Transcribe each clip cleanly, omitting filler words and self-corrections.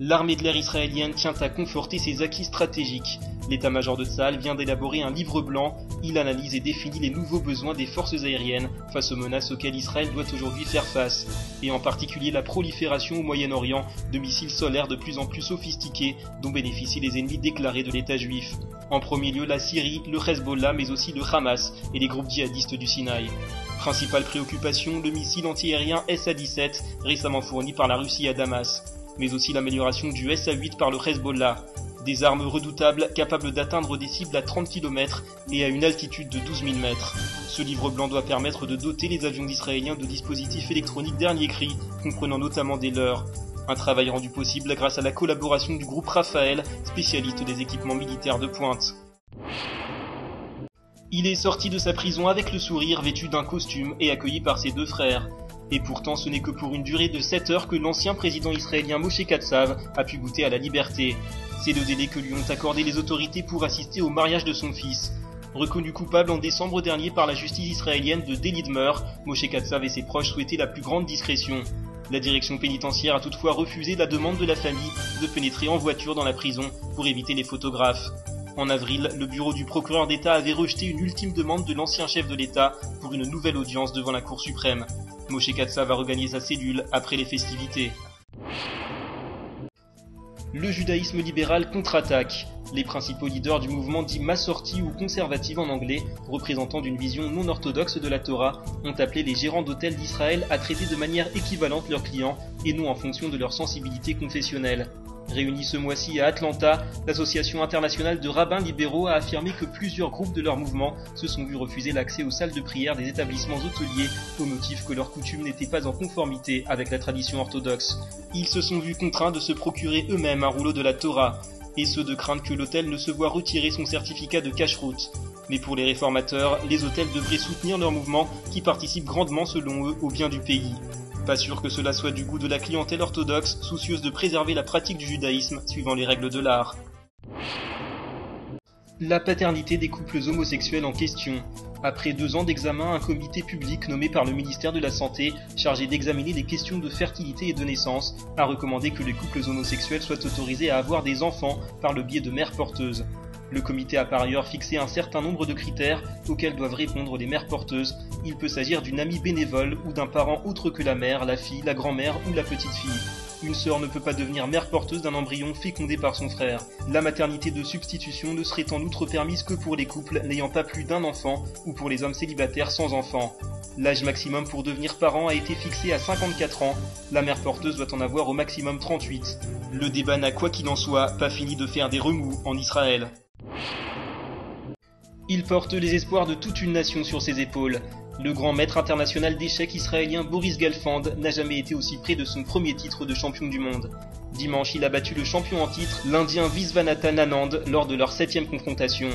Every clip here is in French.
L'armée de l'air israélienne tient à conforter ses acquis stratégiques. L'état-major de Tsahal vient d'élaborer un livre blanc. Il analyse et définit les nouveaux besoins des forces aériennes face aux menaces auxquelles Israël doit aujourd'hui faire face, et en particulier la prolifération au Moyen-Orient de missiles solaires de plus en plus sophistiqués dont bénéficient les ennemis déclarés de l'État juif. En premier lieu la Syrie, le Hezbollah mais aussi le Hamas et les groupes djihadistes du Sinaï. Principale préoccupation, le missile antiaérien SA-17 récemment fourni par la Russie à Damas, mais aussi l'amélioration du SA-8 par le Hezbollah. Des armes redoutables capables d'atteindre des cibles à 30 km et à une altitude de 12 000 mètres. Ce livre blanc doit permettre de doter les avions israéliens de dispositifs électroniques dernier cri, comprenant notamment des leurres. Un travail rendu possible grâce à la collaboration du groupe Rafael, spécialiste des équipements militaires de pointe. Il est sorti de sa prison avec le sourire, vêtu d'un costume et accueilli par ses deux frères. Et pourtant ce n'est que pour une durée de 7 heures que l'ancien président israélien Moshe Katsav a pu goûter à la liberté. C'est le délai que lui ont accordé les autorités pour assister au mariage de son fils. Reconnu coupable en décembre dernier par la justice israélienne de délit de meurtre, Moshe Katsav et ses proches souhaitaient la plus grande discrétion. La direction pénitentiaire a toutefois refusé la demande de la famille de pénétrer en voiture dans la prison pour éviter les photographes. En avril, le bureau du procureur d'État avait rejeté une ultime demande de l'ancien chef de l'État pour une nouvelle audience devant la Cour suprême. Moshe Katsav va regagner sa cellule après les festivités. Le judaïsme libéral contre-attaque. Les principaux leaders du mouvement dit Massorti ou conservative en anglais, représentant d'une vision non orthodoxe de la Torah, ont appelé les gérants d'hôtels d'Israël à traiter de manière équivalente leurs clients et non en fonction de leur sensibilité confessionnelle. Réunie ce mois-ci à Atlanta, l'Association internationale de rabbins libéraux a affirmé que plusieurs groupes de leur mouvement se sont vus refuser l'accès aux salles de prière des établissements hôteliers au motif que leurs coutumes n'étaient pas en conformité avec la tradition orthodoxe. Ils se sont vus contraints de se procurer eux-mêmes un rouleau de la Torah, et ce de crainte que l'hôtel ne se voit retirer son certificat de cacheroute. Mais pour les réformateurs, les hôtels devraient soutenir leur mouvement qui participe grandement selon eux au bien du pays. Pas sûr que cela soit du goût de la clientèle orthodoxe, soucieuse de préserver la pratique du judaïsme suivant les règles de l'art. La paternité des couples homosexuels en question. Après 2 ans d'examen, un comité public nommé par le ministère de la Santé, chargé d'examiner les questions de fertilité et de naissance, a recommandé que les couples homosexuels soient autorisés à avoir des enfants par le biais de mères porteuses. Le comité a par ailleurs fixé un certain nombre de critères auxquels doivent répondre les mères porteuses. Il peut s'agir d'une amie bénévole ou d'un parent autre que la mère, la fille, la grand-mère ou la petite-fille. Une sœur ne peut pas devenir mère porteuse d'un embryon fécondé par son frère. La maternité de substitution ne serait en outre permise que pour les couples n'ayant pas plus d'un enfant ou pour les hommes célibataires sans enfant. L'âge maximum pour devenir parent a été fixé à 54 ans. La mère porteuse doit en avoir au maximum 38. Le débat n'a quoi qu'il en soit pas fini de faire des remous en Israël. Il porte les espoirs de toute une nation sur ses épaules. Le grand maître international d'échecs israélien Boris Gelfand n'a jamais été aussi près de son premier titre de champion du monde. Dimanche, il a battu le champion en titre, l'Indien Viswanathan Anand, lors de leur 7e confrontation.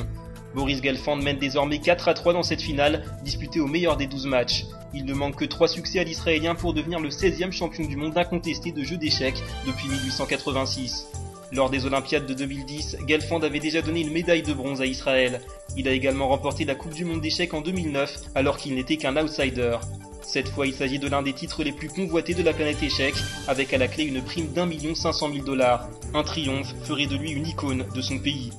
Boris Gelfand mène désormais 4-3 dans cette finale, disputée au meilleur des 12 matchs. Il ne manque que 3 succès à l'Israélien pour devenir le 16e champion du monde incontesté de jeu d'échecs depuis 1886. Lors des Olympiades de 2010, Gelfand avait déjà donné une médaille de bronze à Israël. Il a également remporté la Coupe du monde d'échecs en 2009, alors qu'il n'était qu'un outsider. Cette fois, il s'agit de l'un des titres les plus convoités de la planète échec, avec à la clé une prime d'1 500 000 $. Un triomphe ferait de lui une icône de son pays.